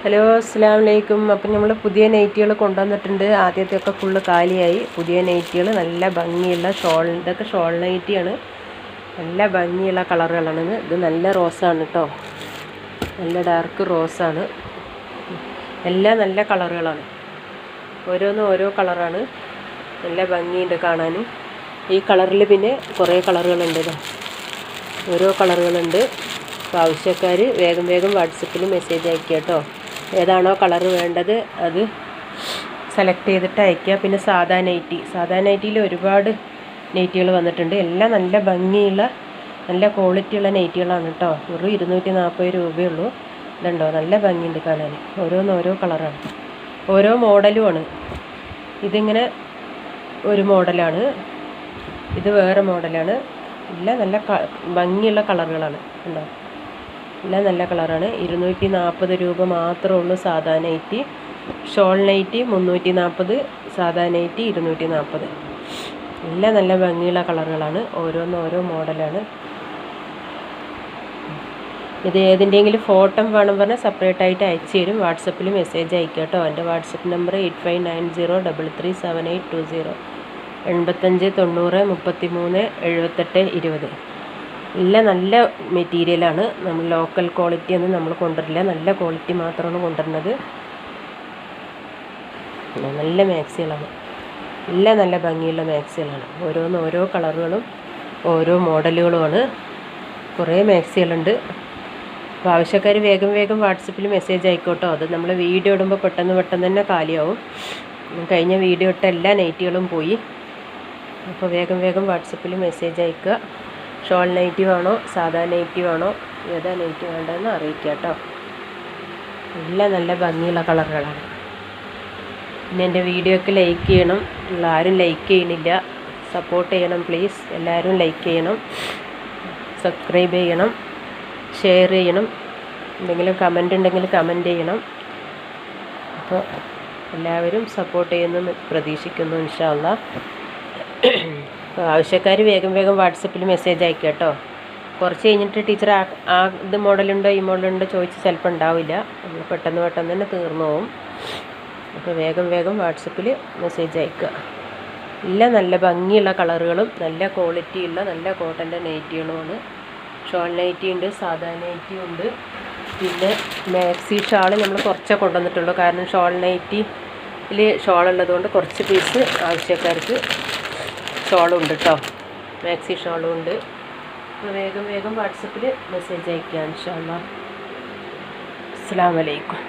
Hello അസ്സലാമു അലൈക്കും. അപ്പം നമ്മൾ പുതിയ നൈറ്റികൾ കൊണ്ടുവന്നിട്ടുണ്ട്. ആദ്യത്തെയൊക്കെ ഫുള്ള് കാലിയായി. പുതിയ നൈറ്റികൾ നല്ല ഭംഗിയുള്ള ഇതൊക്കെ ഷോൾ നൈറ്റിയാണ്. നല്ല ഭംഗിയുള്ള കളറുകളാണ്. ഇത് നല്ല റോസാണ് കേട്ടോ, നല്ല ഡാർക്ക് റോസാണ്. എല്ലാം നല്ല കളറുകളാണ്, ഓരോന്നും ഓരോ കളറാണ്. നല്ല ഭംഗിയുണ്ട് കാണാൻ. ഈ കളറിൽ പിന്നെ കുറേ കളറുകളുണ്ട്, ഓരോ കളറുകളുണ്ട്. അപ്പോൾ ആവശ്യക്കാർ വേഗം വേഗം വാട്സപ്പിൽ മെസ്സേജ് അയയ്ക്കുക കേട്ടോ. ഏതാണോ കളറ് വേണ്ടത് അത് സെലക്ട് ചെയ്തിട്ട് അയയ്ക്കുക. പിന്നെ സാധാ നൈറ്റിയിൽ ഒരുപാട് നൈറ്റികൾ വന്നിട്ടുണ്ട്. എല്ലാം നല്ല ഭംഗിയുള്ള നല്ല ക്വാളിറ്റിയുള്ള നൈറ്റികളാണ് കേട്ടോ. വെറും 240 രൂപയുള്ളൂ. ഇതുണ്ടോ, നല്ല ഭംഗിയുണ്ട് കാണാൻ. ഓരോന്നും ഓരോ കളറാണ്, ഓരോ മോഡലുമാണ്. ഇതിങ്ങനെ ഒരു മോഡലാണ്, ഇത് വേറെ മോഡലാണ്. എല്ലാം നല്ല ഭംഗിയുള്ള കളറുകളാണ്. ഉണ്ടോ, എല്ലാം നല്ല കളറാണ്. 240 രൂപ മാത്രമേ ഉള്ളൂ സാധാ നൈറ്റി. ഷോൾ നൈറ്റി 340, സാധാ നൈറ്റി 240. എല്ലാം നല്ല ഭംഗിയുള്ള കളറുകളാണ്, ഓരോന്നും ഓരോ മോഡലാണ്. ഇത് ഏതിൻ്റെയെങ്കിലും ഫോട്ടോ വേണം പറഞ്ഞാൽ സെപ്പറേറ്റ് ആയിട്ട് അയച്ചു തരും. വാട്സപ്പിൽ മെസ്സേജ് അയക്കുക കേട്ടോ. എൻ്റെ വാട്സപ്പ് നമ്പർ 8590337820, 85 90 33 78 20. എല്ലാം നല്ല മെറ്റീരിയലാണ്. നമ്മൾ ലോക്കൽ ക്വാളിറ്റി ഒന്നും നമ്മൾ കൊണ്ടുവരില്ല, നല്ല ക്വാളിറ്റി മാത്രമാണ് കൊണ്ടുവരുന്നത്. നല്ല മാക്സികളാണ്, എല്ലാം നല്ല ഭംഗിയുള്ള മാക്സികളാണ്. ഓരോന്നും ഓരോ കളറുകളും ഓരോ മോഡലുകളുമാണ്. കുറേ മാക്സികളുണ്ട്. അപ്പോൾ ആവശ്യക്കാർ വേഗം വേഗം വാട്സപ്പിൽ മെസ്സേജ് ആയിക്കോട്ടോ. അത് നമ്മൾ വീഡിയോ ഇടുമ്പോൾ പെട്ടെന്ന് തന്നെ കാലിയാവും. കഴിഞ്ഞ വീഡിയോ ഇട്ട എല്ലാ നൈറ്റികളും പോയി. അപ്പോൾ വേഗം വേഗം വാട്സപ്പിൽ മെസ്സേജ് അയക്കുക. ഷോൾ നൈറ്റി വേണോ സാധാ നൈറ്റി വേണോ, ഏതാ നൈറ്റി വേണ്ടതെന്ന് അറിയിക്കുക കേട്ടോ. എല്ലാം നല്ല ഭംഗിയുള്ള കളറുകളാണ്. പിന്നെ എൻ്റെ വീഡിയോക്ക് ലൈക്ക് ചെയ്യണം. ആരും ലൈക്ക് ചെയ്യണില്ല, സപ്പോർട്ട് ചെയ്യണം പ്ലീസ്. എല്ലാവരും ലൈക്ക് ചെയ്യണം, സബ്സ്ക്രൈബ് ചെയ്യണം, ഷെയർ ചെയ്യണം. എന്തെങ്കിലും കമൻ്റ് ഉണ്ടെങ്കിൽ കമൻ്റ് ചെയ്യണം. അപ്പോൾ എല്ലാവരും സപ്പോർട്ട് ചെയ്യുമെന്ന് പ്രതീക്ഷിക്കുന്നു ഇൻഷാ അല്ലാഹ്. ആവശ്യക്കാർ വേഗം വേഗം വാട്സപ്പിൽ മെസ്സേജ് അയക്കുക കേട്ടോ. കുറച്ച് കഴിഞ്ഞിട്ട് ടീച്ചർ ആ ഇത് മോഡലുണ്ടോ ഈ മോഡലുണ്ടോ ചോദിച്ച് ചിലപ്പോൾ ഉണ്ടാവില്ല. നമ്മൾ പെട്ടെന്ന് തന്നെ തീർന്നു പോകും. അപ്പോൾ വേഗം വേഗം വാട്സപ്പിൽ മെസ്സേജ് അയക്കുക. എല്ലാം നല്ല ഭംഗിയുള്ള കളറുകളും നല്ല ക്വാളിറ്റിയുള്ള നല്ല കോട്ടൻ്റെ നൈറ്റികളുമാണ്. ഷോൾ നൈറ്റി ഉണ്ട്, സാധാ നൈറ്റി ഉണ്ട്. പിന്നെ മാക്സി ഷാൾ നമ്മൾ കുറച്ചേ കൊണ്ടുവന്നിട്ടുള്ളൂ. കാരണം ഷോൾ നൈറ്റിയിൽ ഷോൾ ഉള്ളതുകൊണ്ട് കുറച്ച് പീസ് ആവശ്യക്കാർക്ക് ഷോളും ഉണ്ട് കേട്ടോ, മാക്സി ഷോളും ഉണ്ട്. അപ്പോൾ വേഗം വേഗം വാട്സപ്പിൽ മെസ്സേജ് അയക്കുക ഇൻഷാ അല്ലാഹ്. അസ്സലാമു അലൈക്കും.